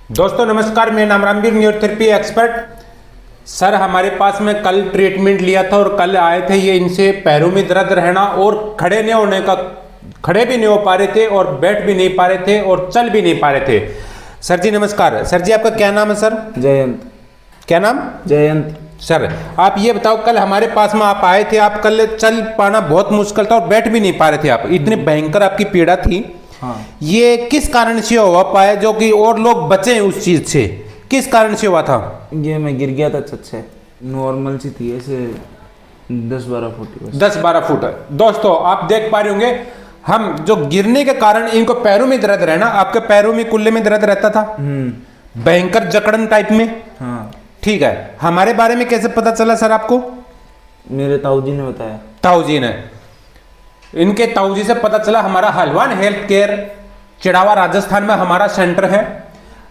दोस्तों नमस्कार, मेरा नाम रामवीर, न्यूरोथेरेपी एक्सपर्ट। सर हमारे पास में कल ट्रीटमेंट लिया था और कल आए थे। ये इनसे पैरों में दर्द रहना और खड़े नहीं होने का, खड़े भी नहीं हो पा रहे थे और बैठ भी नहीं पा रहे थे और चल भी नहीं पा रहे थे। सर जी नमस्कार। सर जी आपका क्या नाम है सर? जयंत। क्या नाम? जयंत। सर आप ये बताओ, कल हमारे पास में आप आए थे, आप कल चल पाना बहुत मुश्किल था और बैठ भी नहीं पा रहे थे, आप इतनी भयंकर आपकी पीड़ा थी। हाँ। ये किस कारण से हुआ पाया जो कि और लोग बचे उस चीज से? किस कारण से हुआ था? ये मैं गिर गया था छत से, नॉर्मल सी थी, ऐसे 10-12 फुट बस। 10-12 फुट। दोस्तों आप देख पा रहे होंगे, हम जो गिरने के कारण इनको पैरों में दर्द रहना, आपके पैरों में कुल्ले में दर्द रहता था, भयंकर जकड़न टाइप में। हाँ। ठीक है, हमारे बारे में कैसे पता चला सर आपको? मेरे ताऊजी ने बताया। ताऊजी ने, इनके ताऊजी से पता चला। हमारा हलवान हेल्थ केयर चिड़ावा राजस्थान में हमारा सेंटर है।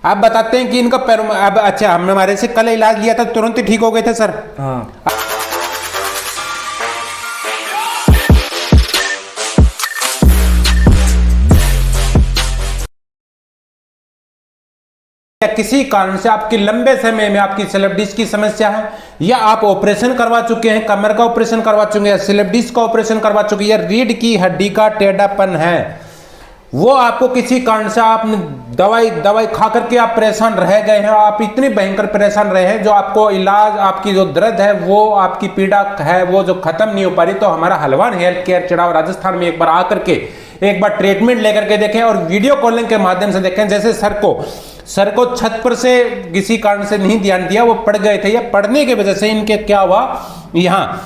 आप बताते हैं कि इनका पैरों में अब अच्छा, हमने हमारे से कल इलाज लिया था, तुरंत ही ठीक हो गए थे सर। हाँ। या किसी कारण से आपकी लंबे समय में आपकी स्लिप डिस्क की समस्या है, या आप ऑपरेशन करवा चुके हैं, कमर का ऑपरेशन करवा चुके हैं, स्लिप डिस्क का ऑपरेशन करवा चुके हैं, या रीढ़ की हड्डी का टेढ़ापन है, वो आपको किसी कारण से आप दवाई खा करके आप परेशान रह गए हैं, आप इतने भयंकर परेशान रहे हैं जो आपको इलाज, आपकी जो दर्द है, वो आपकी पीड़ा है, वो जो खत्म नहीं हो पा रही, तो हमारा हलवान हेल्थ केयर चिड़ावा राजस्थान में एक बार आकर के एक बार ट्रीटमेंट लेकर के देखें और वीडियो कॉलिंग के माध्यम से देखें। जैसे सर को छत पर से किसी कारण से नहीं ध्यान दिया, वो पड़ गए थे, या पड़ने की वजह से इनके क्या हुआ, यहाँ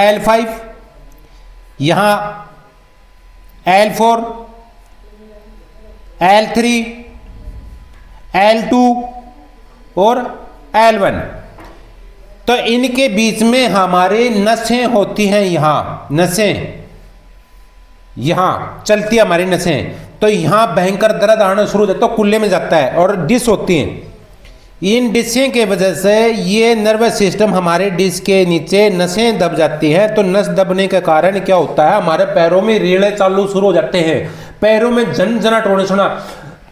L5, यहाँ L4, L3, L2 और L1, तो इनके बीच में हमारे नसें होती हैं। यहाँ नसें, यहाँ चलती है हमारी नसें, तो यहाँ भयंकर दर्द आना शुरू हो जाता है, कुल्ले में जाता है, और डिस्क होती हैं। इन डिस्क के वजह से ये नर्वस सिस्टम, हमारे डिस्क के नीचे नसें दब जाती हैं, तो नस दबने के कारण क्या होता है, हमारे पैरों में रीढ़े चालू शुरू हो जाते हैं, पैरों में झनझनाहट होने सुना।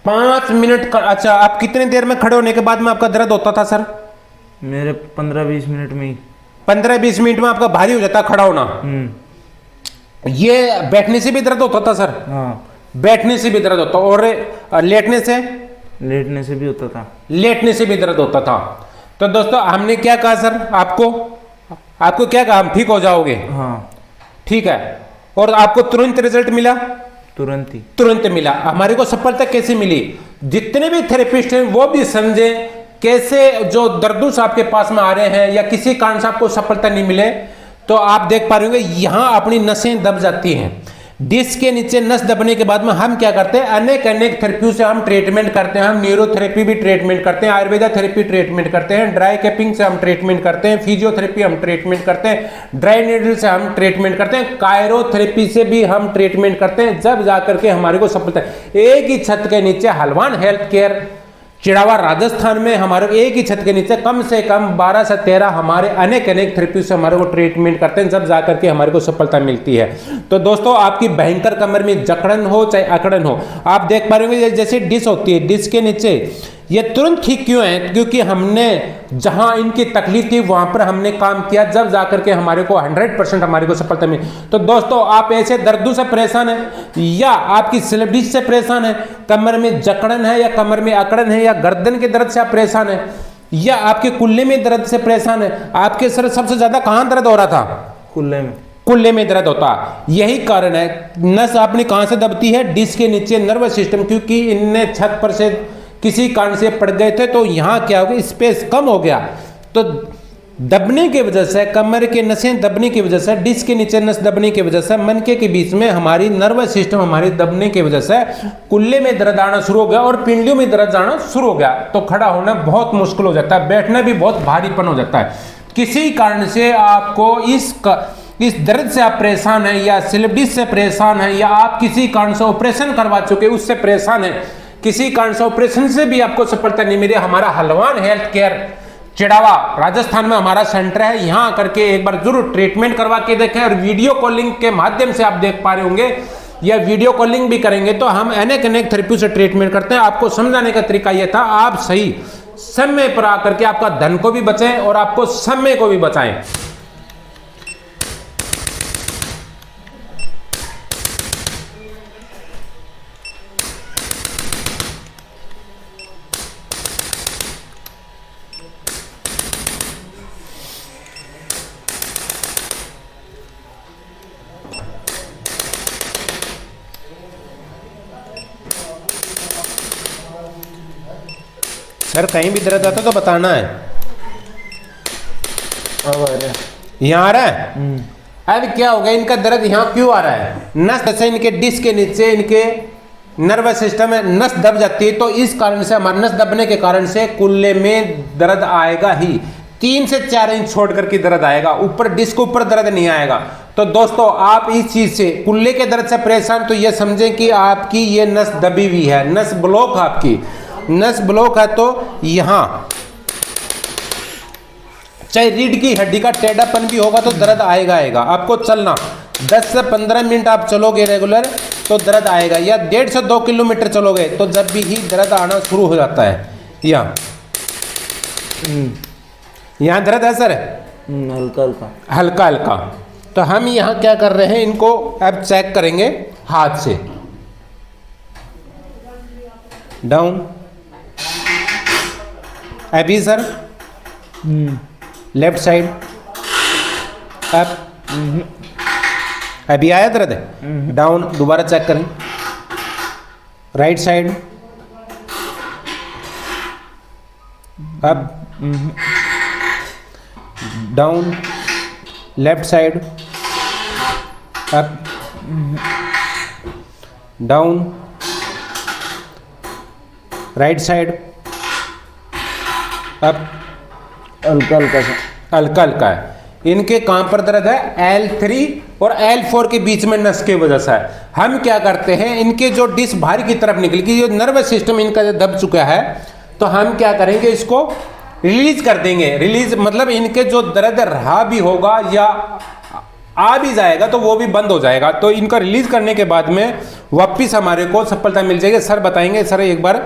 5 मिनट का, अच्छा आप कितने देर में खड़े होने के बाद में आपका दर्द होता था सर? मेरे 15-20 मिनट में ही। 15-20 मिनट में आपका भारी हो जाता खड़ा होना। ये बैठने से भी दर्द होता था सर? हाँ। बैठने से भी दर्द होता, और लेटने से? लेटने से भी होता था। लेटने से भी दर्द होता था। तो दोस्तों हमने क्या कहा सर आपको क्या कहा, हम ठीक हो जाओगे? हाँ। ठीक है, और आपको तुरंत रिजल्ट मिला? तुरंत मिला। हमारे को सफलता कैसे मिली? जितने भी थेरेपिस्ट हैं वो भी समझे कैसे जो दर्दों से आपके पास में आ रहे हैं, या किसी कारण से आपको सफलता नहीं मिले, तो आप देख पा रहे होंगे यहाँ अपनी नसें दब जाती हैं। डिस्क के नीचे नस दबने के बाद में हम क्या करते हैं, अनेक थेरेपियों से हम ट्रीटमेंट करते हैं। हम न्यूरोथेरेपी भी ट्रीटमेंट करते हैं, आयुर्वेदा थेरेपी ट्रीटमेंट करते हैं, ड्राई कैपिंग से हम ट्रीटमेंट करते हैं, फिजियोथेरेपी हम ट्रीटमेंट करते हैं, ड्राई नीडल से हम ट्रीटमेंट करते हैं, कायरोथेरेपी से भी हम ट्रीटमेंट करते हैं। जब जाकर के हमारे को सफलता, एक ही छत के नीचे हलवान हेल्थ केयर चिड़ावा राजस्थान में हमारे एक ही छत के नीचे कम से कम 12 से 13 हमारे अनेक थेरेपी से हमारे को ट्रीटमेंट करते हैं, जब जाकर के हमारे को सफलता मिलती है। तो दोस्तों आपकी भयंकर कमर में जकड़न हो चाहे अकड़न हो, आप देख पा रहे होंगे जैसे डिस्क होती है, डिस्क के नीचे ये तुरंत ठीक क्यों है? क्योंकि हमने जहां इनकी तकलीफ थी वहां पर हमने काम किया, जब जाकर के हमारे को 100% हमारे को सफलता मिली। तो दोस्तों आप ऐसे दर्दों से परेशान हैं, या आपकी स्लिप डिस्क से परेशान है, कमर में जकड़न है, या कमर में अकड़न है, या गर्दन के दर्द से आप परेशान है, या आपके कुल्ले में दर्द से परेशान है, आपके सर सबसे ज्यादा कहां दर्द हो रहा था? कुल्ले में दर्द होता। यही कारण है, नस आपने कहां से दबती है? डिस्क के नीचे नर्वस सिस्टम, क्योंकि इनने छत पर से किसी कारण से पड़ गए थे, तो यहाँ क्या हो गया, स्पेस कम हो गया, तो दबने की वजह से, कमर के नसें दबने की वजह से, डिस्क के नीचे नस दबने की वजह से, मनके के बीच में हमारी नर्वस सिस्टम हमारी दबने की वजह से कुल्ले में दर्द आना शुरू हो गया और पिंडलियों में दर्द आना शुरू हो गया, तो खड़ा होना बहुत मुश्किल हो जाता है, बैठना भी बहुत भारीपन हो जाता है। किसी कारण से आपको इस दर्द से आप परेशान हैं, या स्लिप डिस्क से परेशान हैं, या आप किसी कारण से ऑपरेशन करवा चुके उससे परेशान हैं, किसी कारण से ऑपरेशन से भी आपको सफलता नहीं मिली, हमारा हलवान हेल्थ केयर चिड़ावा राजस्थान में हमारा सेंटर है। यहाँ आकर के एक बार जरूर ट्रीटमेंट करवा के देखें, और वीडियो कॉलिंग के माध्यम से आप देख पा रहे होंगे या वीडियो कॉलिंग भी करेंगे तो हम अनेक अनेक थेरेपी से ट्रीटमेंट करते हैं। आपको समझाने का तरीका ये था, आप सही समय पर आकर के आपका धन को भी बचाएं और आपको समय को भी बचाएं। सर कहीं भी दर्द आता तो बताना है। अब आ रहा है। यहाँ आ रहा है। अब क्या हो गया, इनका दर्द यहाँ क्यों आ रहा है? नस जैसे इनके डिस्क के नीचे इनके नर्वस सिस्टम में नस दब जाती है, तो इस कारण से हमारा नस दबने के कारण से कुल्ले में दर्द आएगा ही। 3 से 4 इंच छोड़ करके दर्द आएगा, ऊपर डिस्क के ऊपर दर्द नहीं आएगा। तो दोस्तों आप इस चीज से कुल्ले के दर्द से परेशान तो ये समझें कि आपकी ये नस दबी हुई है, नस ब्लॉक, आपकी नस ब्लॉक है। तो यहाँ चाहे रीढ़ की हड्डी का टेढ़ापन भी होगा तो दर्द आएगा। आपको चलना 10 से 15 मिनट आप चलोगे रेगुलर तो दर्द आएगा, या 1.5 से 2 किलोमीटर चलोगे तो जब भी ही दर्द आना शुरू हो जाता है। यहाँ दर्द है सर, हल्का हल्का हल्का हल्का। तो हम यहाँ क्या कर रहे हैं, इनको अब चेक करेंगे हाथ से। डाउन, अभी सर लेफ्ट साइड अप, अभी आया दर्द? डाउन, दोबारा चेक करें। Right side up, down, left side up, down, right side up, हल्का हल्का सा। हल्का हल्का है। इनके कहां पर दर्द है? L3 और L4 के बीच में नस की वजह से है। हम क्या करते हैं, इनके जो डिस्क बाहर की तरफ निकल गई, जो नर्वस सिस्टम इनका जो दब चुका है, तो हम क्या करेंगे, इसको रिलीज कर देंगे। रिलीज मतलब इनके जो दर्द रहा भी होगा या आ भी जाएगा तो वो भी बंद हो जाएगा। तो इनका रिलीज करने के बाद में वापिस हमारे को सफलता मिल जाएगी। सर बताएंगे सर एक बार,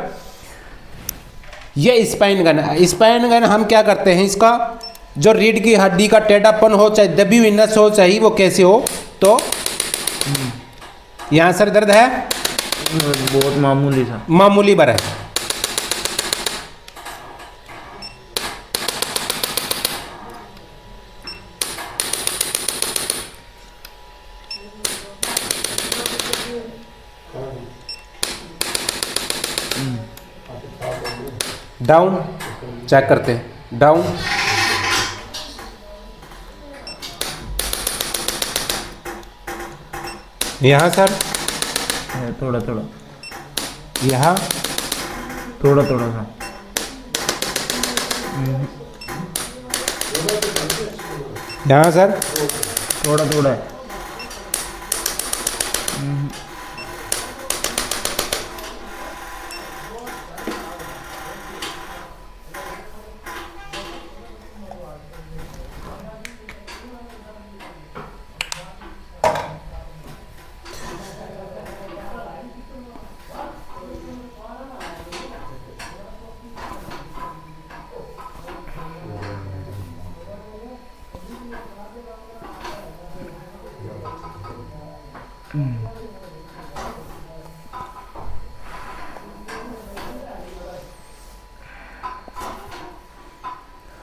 ये स्पाइन गन है। स्पाइन गन हम क्या करते हैं, इसका जो रीढ़ की हड्डी का टेढ़ापन हो, चाहे दबी हुई नस हो, चाहे वो कैसे हो, तो यहाँ सर दर्द है, बहुत मामूली सा, मामूली भर है। डाउन चेक करते हैं, डाउन, यहाँ सर है थोड़ा थोड़ा, यहाँ थोड़ा थोड़ा सा, यहाँ सर थोड़ा थोड़ा है।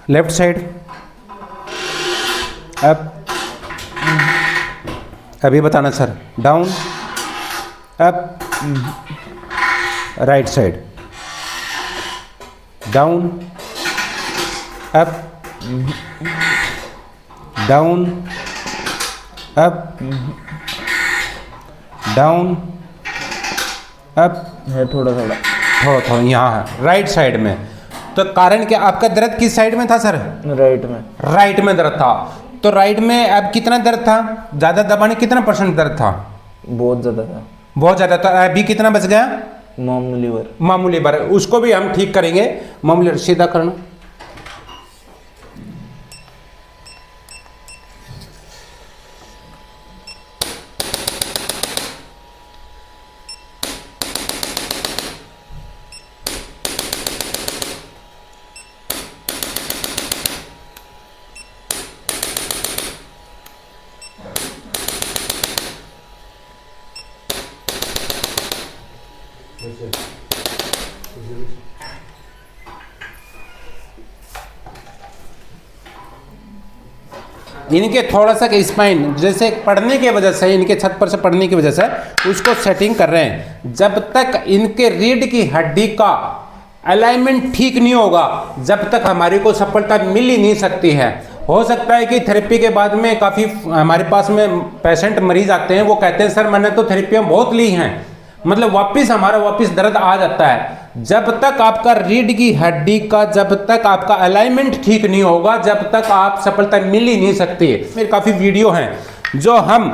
लेफ्ट साइड अप, अभी बताना sir, down, up, right side, down, up, down, up, down, up, है थोड़ा थोड़ा, थोड़ा थोड़ा यहाँ है राइट साइड में। तो कारण क्या, आपका दर्द किस साइड में था सर? राइट में। राइट में दर्द था। तो राइट में अब कितना दर्द था? ज़्यादा दबाने कितना % दर्द था? बहुत ज़्यादा था। बहुत ज़्यादा। तो अभी कितना बच गया? मामूली भर। मामूली भर। उसको भी हम ठीक करेंगे। मामूली सीधा करना। इनके थोड़ा सा स्पाइन जैसे पढ़ने की वजह से, इनके छत पर से पढ़ने की वजह से उसको सेटिंग कर रहे हैं। जब तक इनके रीढ़ की हड्डी का अलाइनमेंट ठीक नहीं होगा, जब तक हमारी को सफलता मिल ही नहीं सकती है। हो सकता है कि थेरेपी के बाद में काफ़ी हमारे पास में पेशेंट मरीज आते हैं, वो कहते हैं सर मैंने तो थेरेपियाँ बहुत ली हैं, मतलब वापस दर्द आ जाता है। जब तक आपका रीढ़ की हड्डी का, जब तक आपका अलाइनमेंट ठीक नहीं होगा, जब तक आप सफलता मिल ही नहीं सकती है। मेरे काफ़ी वीडियो हैं जो हम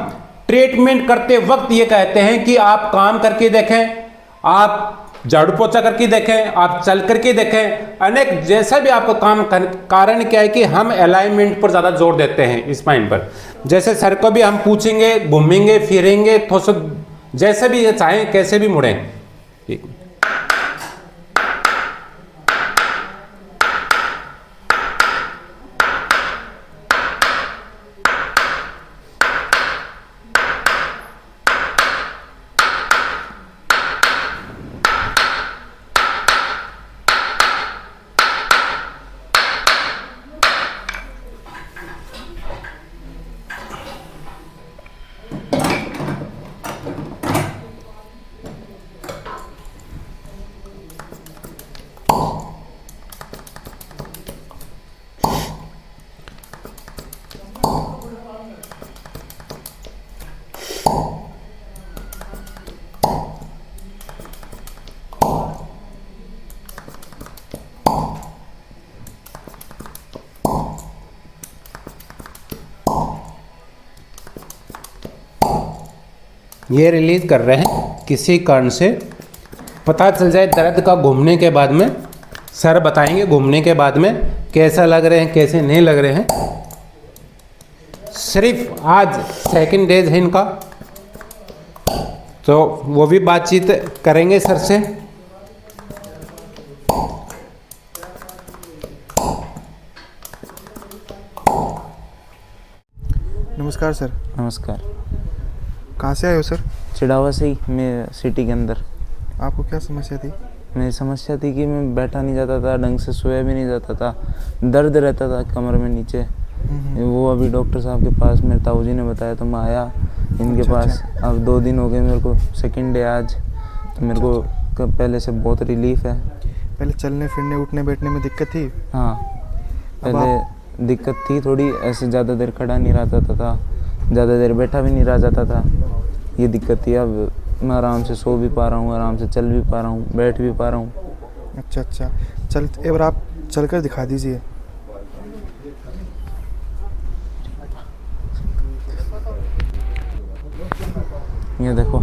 ट्रीटमेंट करते वक्त ये कहते हैं कि आप काम करके देखें, आप झाड़ू पोछा करके देखें, आप चल करके देखें, अनेक जैसा भी आपका काम कारण क्या है कि हम अलाइनमेंट पर ज़्यादा जोर देते हैं स्पाइन पर। जैसे सर को भी हम पूछेंगे, घूमेंगे फिरेंगे, थोड़ा जैसे भी ये चाहें कैसे भी मुड़ें। ठीक, ये रिलीज कर रहे हैं। किसी कारण से पता चल जाए दर्द का घूमने के बाद में, सर बताएंगे घूमने के बाद में कैसा लग रहे हैं कैसे नहीं लग रहे हैं। सिर्फ आज सेकंड डेज है इनका, तो वो भी बातचीत करेंगे सर से। नमस्कार सर। नमस्कार। कहाँ से आए हो सर? चिड़ावा से ही, मैं सिटी के अंदर। आपको क्या समस्या थी? मेरी समस्या थी कि मैं बैठा नहीं जाता था, ढंग से सोया भी नहीं जाता था, दर्द रहता था कमर में नीचे। वो अभी डॉक्टर साहब के पास मेरे ताऊ जी ने बताया तो मैं आया इनके पास। अब 2 दिन हो गए मेरे को, सेकंड डे आज। तो मेरे को पहले से बहुत रिलीफ है। पहले चलने फिरने उठने बैठने में दिक्कत थी? हाँ, पहले दिक्कत थी थोड़ी, ऐसे ज़्यादा देर खड़ा नहीं रह जाता था, ज़्यादा देर बैठा भी नहीं रह जाता था, ये दिक्कत थी। अब मैं आराम से सो भी पा रहा हूँ, आराम से चल भी पा रहा हूँ, बैठ भी पा रहा हूँ। अच्छा, चल एक बार आप चल कर दिखा दीजिए। ये देखो।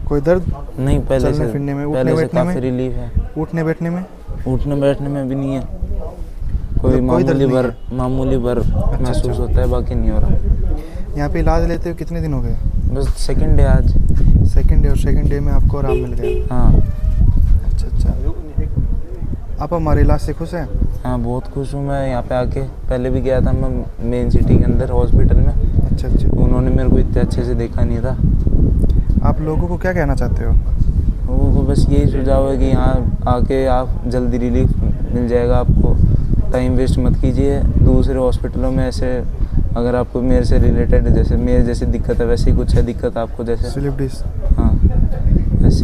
कोई दर्द नहीं, पहले से फिरने में, पहले से काफ़ी रिलीफ है। उठने बैठने में? उठने बैठने में भी नहीं है, कोई मामूली भर महसूस होता है, बाकी नहीं हो रहा। यहाँ पे इलाज लेते हुए कितने दिन हो गए? बस सेकंड डे आज। सेकंड डे, और सेकंड डे में आपको आराम मिल गया? हाँ। अच्छा। आप हमारे इलाज से खुश हैं? हाँ, बहुत खुश हूँ मैं। यहाँ पे आके पहले भी गया था मैं मेन सिटी के अंदर हॉस्पिटल में। अच्छा। उन्होंने मेरे को इतने अच्छे से देखा नहीं था। आप लोगों को क्या कहना चाहते हो? लोगों को बस यही सुझाव है कि यहाँ आके आप जल्दी रिलीफ मिल जाएगा आपको। टाइम वेस्ट मत कीजिए दूसरे हॉस्पिटलों में। ऐसे अगर आपको मेरे से रिलेटेड, जैसे मेरे जैसी दिक्कत है, वैसी कुछ है दिक्कत आपको, जैसे स्लिप डिस्क? हाँ, ऐसी